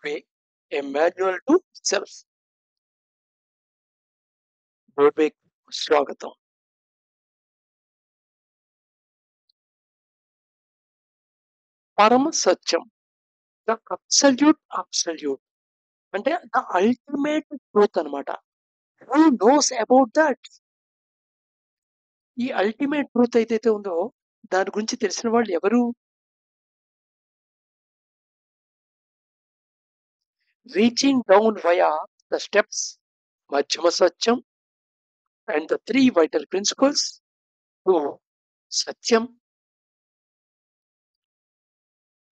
way, a manual to self. Roadway స్వాగతం. పరమ సత్యం. ద అబ్సల్యూట్ అంటే ద అల్టిమేట్ ట్రూత్ అన్నమాట. Who knows about that? ఈ అల్టిమేట్ ట్రూత్ ఏదైతే ఉందో దాని గురించి తెలిసిన వాళ్ళు ఎవరు? Reaching down via the steps, మధ్యమ సత్యం and the 3 vital principles to సత్యం.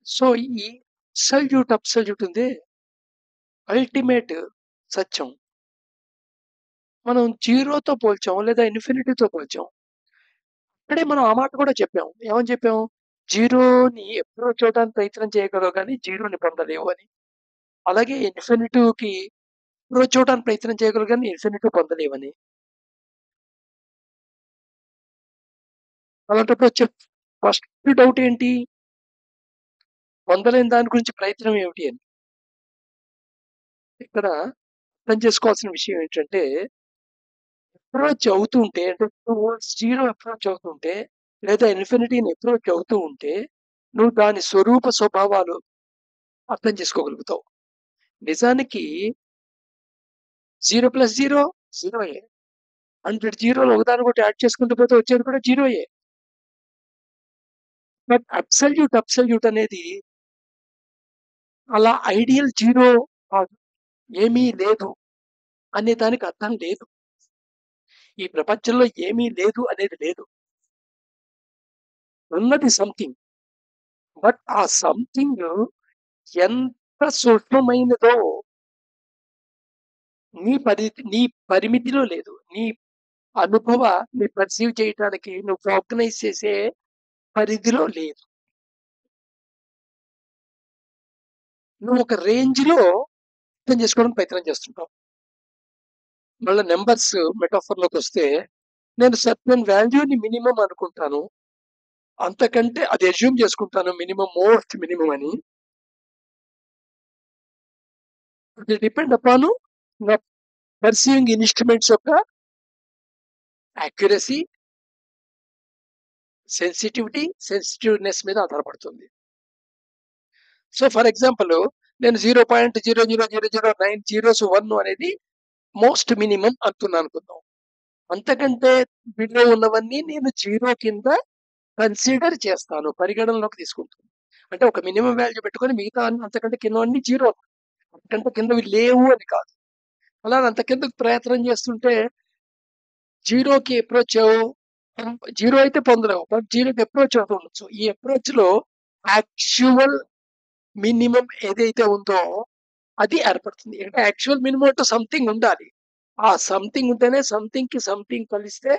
సో ఈ అబ్సల్యూట్ ఉంది అల్టిమేట్ సత్యం. మనం జీరోతో పోల్చాం లేదా ఇన్ఫినిటీతో పోల్చాం. అక్కడే మనం ఆ మాట కూడా చెప్పాం. ఏమని చెప్పాం? జీరోని అప్రోచ్ అవ్వడానికి ప్రయత్నం చేయగలవు గానీ జీరోని పొందలేవు అని. అలాగే ఇన్ఫినిటీకి అప్రోచ్ అవ్వడానికి ప్రయత్నం చేయగలవు గానీ ఇన్ఫినిటీ పొందలేవని. అలాంటప్పుడు వచ్చే ఫస్ట్ డౌట్ ఏంటి? పొందలేని దాని గురించి ప్రయత్నం ఏమిటి అని. ఇక్కడ అర్థం చేసుకోవాల్సిన విషయం ఏంటంటే అప్రోచ్ అవుతూ ఉంటే అంటే టువర్డ్స్ జీరో అప్రోచ్ అవుతుంటే లేదా ఇన్ఫినిటీని అప్రోచ్ అవుతూ ఉంటే నువ్వు దాని స్వరూప స్వభావాలు అర్థం చేసుకోగలుగుతావు. నిజానికి 0 + 0 జీరోయే. 100 జీరోలు ఒకదానికొకటి యాడ్ చేసుకుంటూ పోతే వచ్చేది కూడా జీరోయే. బట్ అబ్సల్యూట్ అనేది అలా ఐడియల్ జీరో కాదు. ఏమీ లేదు అనే దానికి అర్థం లేదు. ఈ ప్రపంచంలో ఏమీ లేదు అనేది లేదు. ఉన్నది సంథింగ్. బట్ ఆ సంథింగ్ ఎంత సూక్ష్మమైనదో నీ పరిమితిలో లేదు. నీ నీ పర్సీవ్ చేయటానికి నువ్వు రికగ్నైజ్ చేసే పరిధిలో లేదు. నువ్వు ఒక రేంజ్‌లో అర్థం చేసుకోవడానికి ప్రయత్నం చేస్తుంటావు. మళ్ళా నంబర్స్ మెటాఫర్‌లోకొస్తే నేను సర్టెన్ వాల్యూని మినిమమ్ అనుకుంటాను. అంతకంటే అది అస్యూమ్ చేసుకుంటాను మోస్ట్ మినిమమ్ అని. అది డిపెండ్ అపాన్ నా పర్సీవింగ్ ఇన్‌స్ట్రుమెంట్స్ యొక్క యాక్యురసీ, సెన్సిటివ్‌నెస్ మీద ఆధారపడుతుంది. సో, ఫర్ ఎగ్జాంపుల్ నేను 0.00009 జీరోస్ 1 అనేది మోస్ట్ మినిమమ్ అంటున్నాను అనుకుందాం. అంతకంటే బిలో ఉన్నవన్నీ నేను జీరో కింద కన్సిడర్ చేస్తాను. పరిగణనలోకి తీసుకుంటాను. అంటే ఒక మినిమమ్ వాల్యూ పెట్టుకొని మిగతా అంతకంటే కిందవన్నీ జీరో. అంతకంటే కిందవి లేవు అని కాదు. అలా అంత కిందకు ప్రయత్నం చేస్తుంటే జీరోకి అప్రోచ్ జీరో అయితే పొందలేవు. బట్ జీరోకి అప్రోచ్ అవుతూ ఉండొచ్చు. ఈ అప్రోచ్‌లో యాక్చువల్ మినిమమ్ ఏదైతే ఉందో అది ఏర్పడుతుంది. అంటే యాక్చువల్ మినిమమ్ అంటూ సంథింగ్ ఉండాలి. ఆ సంథింగ్ ఉంటేనే సంథింగ్‌కి సంథింగ్ కలిస్తే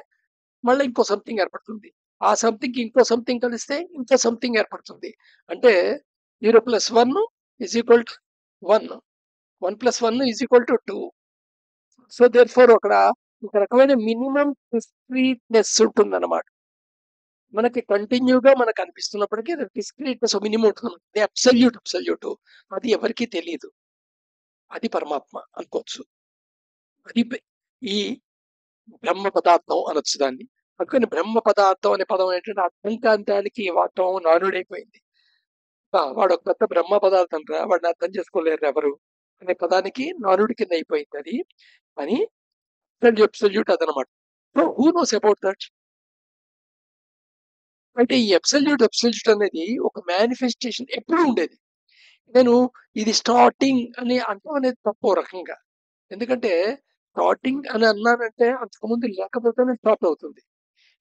మళ్ళీ ఇంకో సంథింగ్ ఏర్పడుతుంది. ఆ సంథింగ్‌కి ఇంకో సంథింగ్ కలిస్తే ఇంకో సంథింగ్ ఏర్పడుతుంది. అంటే 0 + 1 = 1. 1 + 1 = 2. సో, దేర్‌ఫోర్ ఒక రకమైన మినిమమ్ డిస్క్రీట్‌నెస్ ఉంటుందన్నమాట. మనకి కంటిన్యూగా మనకు అనిపిస్తున్నప్పటికీ డిస్క్రీట్‌నెస్ మినిమమ్ ఉంటుంది. అబ్సల్యూట్ అది ఎవరికీ తెలీదు. అది పరమాత్మ అనుకోవచ్చు. అది ఈ బ్రహ్మ పదార్థం అనొచ్చు దాన్ని. అందుకని బ్రహ్మ పదార్థం అనే పదం ఏంటంటే అర్థంకాంతానికి వాడటం నానుడైపోయింది. వాడు ఒక పెద్ద బ్రహ్మ పదార్థం రా వాడిని అర్థం చేసుకోలేరు ఎవరు అనే పదానికి నానుడి కింద అయిపోయింది అది. అని అబ్సల్యూట్ అదనమాట. So who knows about that? అంటే ఈ అబ్సల్యూట్ అనేది ఒక మేనిఫెస్టేషన్ ఎప్పుడూ ఉండేది. నేను ఇది స్టార్టింగ్ అని అంటాం అనేది తప్పు రకంగా. ఎందుకంటే స్టార్టింగ్ అని అన్నానంటే అంతకుముందు లేకపోతేనే స్టార్ట్ అవుతుంది.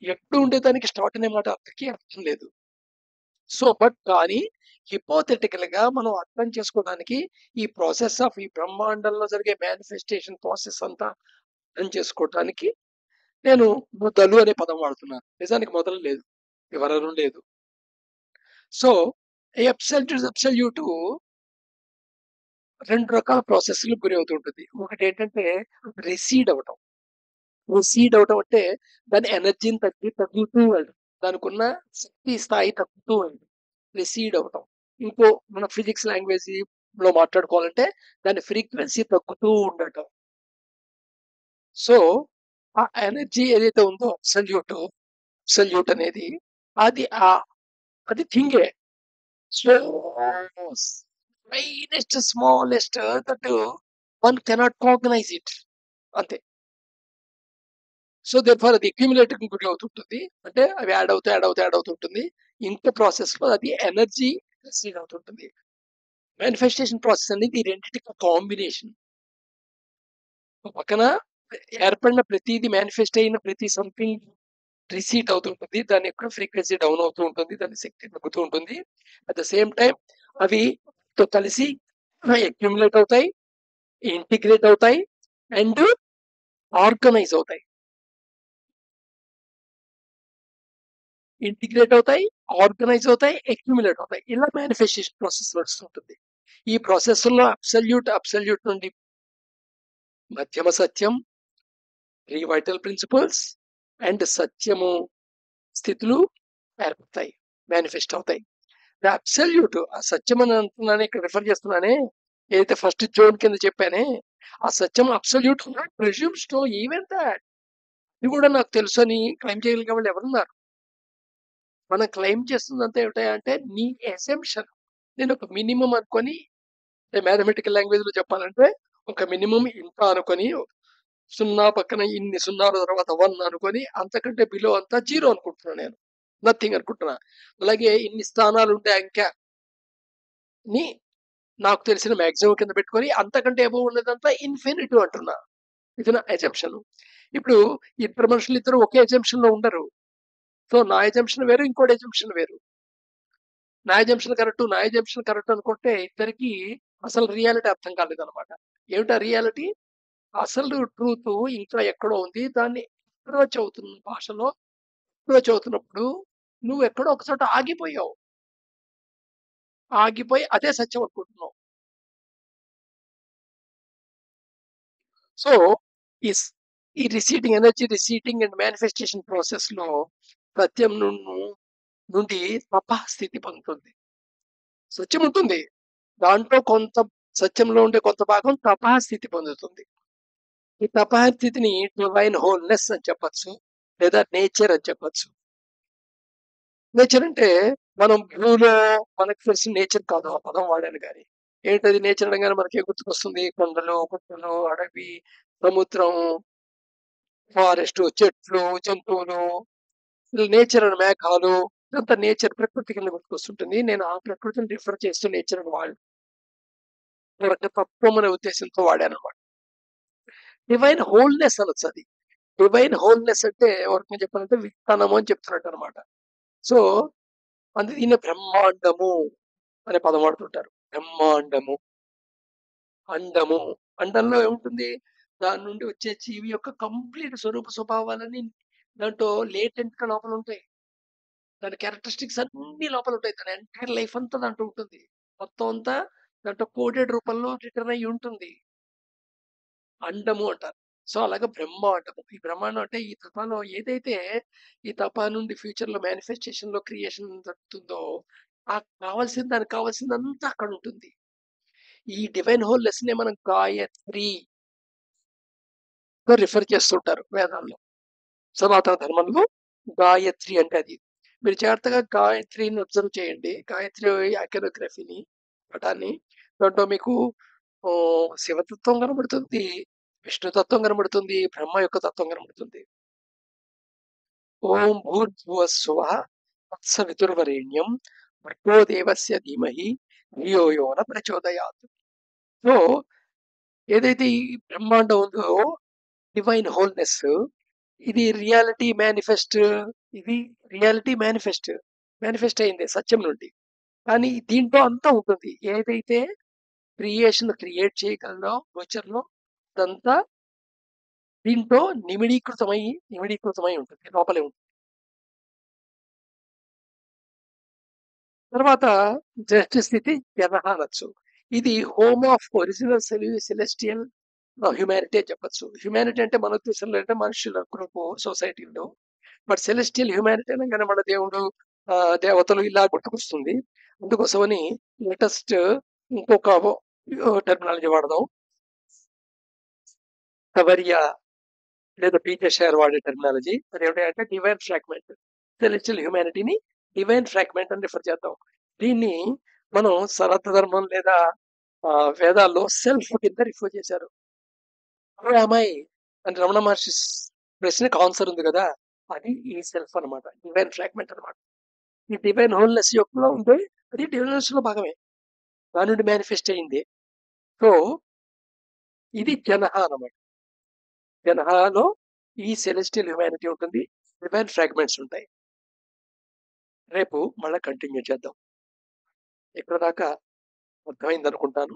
ఎప్పుడు ఉండేదానికి స్టార్ట్ అనే మాట అర్థం లేదు. సో బట్ కానీ హిపోథెటికల్ గా మనం అర్థం చేసుకోవడానికి ఈ ప్రాసెస్ ఆఫ్ ఈ బ్రహ్మాండంలో జరిగే మేనిఫెస్టేషన్ ప్రాసెస్ అంతా అర్థం చేసుకోవడానికి నేను మొదలు అనే పదం వాడుతున్నాను. నిజానికి మొదలు లేదు, వివరణ లేదు. సో ఈ అబ్సల్యూట్ 2 రకాల ప్రాసెస్‌లకు గురి అవుతుంటుంది. ఒకటి ఏంటంటే రిసీడ్ అవ్వటం. అంటే దాని ఎనర్జీని తగ్గుతూ వెళ్ళడం. దానికున్న శక్తి స్థాయి తగ్గుతూ వెళ్ళడం. రిసీడ్ అవ్వటం. ఇంకో మన ఫిజిక్స్ లాంగ్వేజ్ లో మాట్లాడుకోవాలంటే దాని ఫ్రీక్వెన్సీ తగ్గుతూ ఉండటం. సో, ఆ ఎనర్జీ ఏదైతే ఉందో అబ్సల్యూట్ అనేది అది అది థింగే. So, smallest that one cannot cognise it. అంతే. సో, దేర్‌ఫోర్ అది అక్యుములేటింగ్ గురి అవుతుంటుంది. అంటే అవి యాడ్ అవుతూ ఉంటుంది. ఇంత ప్రాసెస్‌లో అది ఎనర్జీ రిసీవ్ అవుతుంటుంది. మానిఫెస్టేషన్ ప్రాసెస్ అనేది ఈ రెండిటికి కాంబినేషన్. ఒక పక్కన ఏర్పడిన ప్రతీది మానిఫెస్ట్ అయిన ప్రతి సంథింగ్ రిసీట్ అవుతూ ఉంటుంది. దాని యొక్క ఫ్రీక్వెన్సీ డౌన్ అవుతూ ఉంటుంది. దాని శక్తి తగ్గుతూ ఉంటుంది. అట్ ద సేమ్ టైమ్ అవి తో కలిసి అక్యుములేట్ అవుతాయి, ఇంటిగ్రేట్ అవుతాయి అండ్ ఆర్గనైజ్ అవుతాయి. ఇంటిగ్రేట్ అవుతాయి, ఆర్గనైజ్ అవుతాయి, అక్యుములేట్ అవుతాయి. ఇలా మేనిఫెస్టేషన్ ప్రాసెస్ నడుస్తుంటుంది. ఈ ప్రాసెస్‌లో అబ్సల్యూట్ నుండి మధ్యమ సత్యం, 3 వైటల్ ప్రిన్సిపల్స్ అండ్ సత్యము స్థితులు ఏర్పడతాయి. మేనిఫెస్ట్ అవుతాయి. ద అబ్సల్యూట్ ఆ సత్యం అని అంటున్నానే ఇక్కడ రిఫర్ చేస్తున్నానే, ఏదైతే ఫస్ట్ జోన్ కింద చెప్పానే, ఆ సత్యం absolute presumes to even thought. ఇది కూడా నాకు తెలుసని క్లెయిమ్ చేయగలిగే వాళ్ళు ఎవరున్నారు? మనం క్లెయిమ్ చేస్తుందంతా ఏమిటంటే నీ అసంప్షన్. నేను ఒక మినిమమ్ అనుకోని మ్యాథమెటికల్ లాంగ్వేజ్‌లో చెప్పాలంటే ఒక మినిమమ్ ఇంత అనుకోని 0 పక్కన ఇన్ని సున్నాల తర్వాత 1 అనుకోని అంతకంటే బిలో అంతా 0 అనుకుంటున్నా నేను. నథింగ్ అనుకుంటున్నా. అలాగే ఇన్ని స్థానాలు ఉండే అంకెని నాకు తెలిసిన మాక్సిమం కింద పెట్టుకొని అంతకంటే అబోవ్ ఉన్నదంతా ఇన్ఫినిటీ అంటున్నా. ఇది నా అసంప్షన్. ఇప్పుడు ఇద్దరు మనుషులిద్దరూ ఒకే అసంప్షన్‌లో ఉండరు. సో, నా అసంప్షన్ వేరు, ఇంకోడి అసంప్షన్ వేరు. నా అజంప్షన్ కరెక్ట్ అనుకుంటే ఇద్దరికీ అసలు రియాలిటీ అర్థం కాలేదన్నమాట. ఏమిటా రియాలిటీ? అసలు ట్రూత్ ఇంకా ఎక్కడో ఉంది. దాన్ని అప్రోచ్ అవుతున్న భాషలో అప్రోచ్ అవుతున్నప్పుడు నువ్వెక్కడో ఒక చోట ఆగిపోయావు. ఆగిపోయి అదే సత్యం అనుకుంటున్నావు. సో, ఈస్ ఈ ఎనర్జీ రిసీటింగ్ అండ్ మానిఫెస్టేషన్ ప్రాసెస్‌లో సత్యం నుండి తపః స్థితి పొందుతుంది. సత్యం ఉంటుంది. దాంట్లో కొంత సత్యంలో ఉండే కొంత భాగం తపః స్థితి పొందుతుంది. ఈ తపః స్థితిని డివైన్ హోల్‌నెస్ అని చెప్పొచ్చు. లేదా నేచర్ అని చెప్పొచ్చు. నేచర్ అంటే మనం బ్లూలో మనకు తెలిసిన నేచర్ కాదు ఆ పదం వాడాను గాని. ఏంటది నేచర్ అనగానే మనకేం గుర్తుకొస్తుంది? కొండలు, గుట్టలు, అడవి, సముద్రం, ఫారెస్టు, చెట్లు, జంతువులు, నేచర్ అని మేఘాలు ఇదంతా నేచర్ ప్రకృతి కింద గుర్తుకొస్తుంటుంది. నేను ఆ ప్రకృతిని రిఫర్ చేస్తూ నేచర్ అని తత్వం అనే ఉద్దేశంతో వాడానన్నమాట. డివైన్ హోల్‌నెస్ అనొచ్చది. డివైన్ హోల్‌నెస్ అంటే ఒక రకంగా చెప్పాలంటే విత్తనము అని చెప్తున్నట్టన్నమాట. సో, అందుకే దీన్ని బ్రహ్మాండము అనే పదం వాడుతుంటారు. బ్రహ్మాండము, అండము. అండంలో ఏముంటుంది? దాని నుండి వచ్చే జీవి యొక్క కంప్లీట్ స్వరూప స్వభావాలన్నీ దాంట్లో లేటెంట్‌గా లోపలుంటాయి. దాని క్యారెక్టరిస్టిక్స్ అన్నీ లోపలుంటాయి. దాని ఎంటైర్ లైఫ్ అంతా దాంట్లో ఉంటుంది. మొత్తం అంతా దాంట్లో కోడెడ్ రూపంలో రిటర్న్ అయ్యి ఉంటుంది. అండము అంటారు. సో, అలాగా బ్రహ్మాండము. ఈ బ్రహ్మాండం అంటే ఈ తపంలో ఏదైతే ఈ తప నుండి ఫ్యూచర్‌లో మేనిఫెస్టేషన్‌లో క్రియేషన్ జరుగుతుందో, దానికి కావాల్సిందంతా అక్కడుంటుంది. ఈ డివైన్ హోల్‌నెస్‌నే మనం గాయత్రితో రిఫర్ చేస్తుంటారు వేదాల్లో. సనాతన ధర్మంలో గాయత్రి అంటే అది. మీరు జాగ్రత్తగా గాయత్రిని అబ్జర్వ్ చేయండి. గాయత్రి ఐకానోగ్రఫీని పటాన్ని. దాంట్లో మీకు శివతత్వం కనబడుతుంది. విష్ణు తత్వం కనబడుతుంది. బ్రహ్మ యొక్క తత్వం కనబడుతుంది. ఓం భూర్భువస్సువః తత్సవితుర్వరేణ్యం భర్గో దేవస్య ధీమహి ధియో యో న ప్రచోదయాత్. సో, ఏదైతే ఈ బ్రహ్మాండం ఉందో డివైన్ హోల్‌నెస్ ఇది ఇది రియాలిటీ మేనిఫెస్ట్ అయింది సత్యం నుండి. కానీ దీంట్లో అంతా ఉంటుంది. ఏదైతే క్రియేట్ చేయగలదో ఫ్యూచర్‌లో అదంతా దీంట్లో నిమిడీకృతమై ఉంటుంది. లోపలే ఉంటుంది. తర్వాత జస్ట్ స్థితి జనహ అనొచ్చు. ఇది home of original celestial humanity అని చెప్పొచ్చు. హ్యుమానిటీ అంటే మన ఉద్దేశంలో అంటే మనుషుల గ్రూపు సొసైటీలో. బట్ సెలెస్టియల్ హ్యుమానిటీ అనంగానే మన దేవుడు, దేవతలు ఇలా గుర్తుకొస్తుంది. అందుకోసమని లేటెస్ట్ ఇంకొక టెర్మినాలజీ వాడదాం. కవరియా లేదా పీటర్ షేర్ వాడే టెర్మినాలజీ. అదేంటంటే డివైన్ ఫ్రాగ్మెంట్. సెలెస్టియల్ హ్యుమానిటీని డివైన్ ఫ్రాగ్మెంట్ అని రిఫర్ చేద్దాం. దీన్ని మనం సనాతన ధర్మం లేదా వేదాల్లో సెల్ఫ్ కింద రిఫర్ చేశారు. అమ్మాయి అంటే రమణ మహర్షి ప్రశ్నకు ఆన్సర్ ఉంది కదా, అది ఈ సెల్ఫ్ అనమాట, డివైన్ ఫ్రాగ్మెంట్ అనమాట. ఈ డివైన్ హోల్నెస్ యొక్క ఉంటే అది డివైనెస్ లో భాగమే, దాని నుండి మేనిఫెస్ట్ అయింది. సో ఇది జనహ అనమాట. జనహాలో ఈ సెలెస్టియల్ హ్యుమానిటీ ఉంటుంది, డివైన్ ఫ్రాగ్మెంట్స్ ఉంటాయి. రేపు మళ్ళీ కంటిన్యూ చేద్దాం. ఇక్కడ దాకా అర్థమైంది అనుకుంటాను.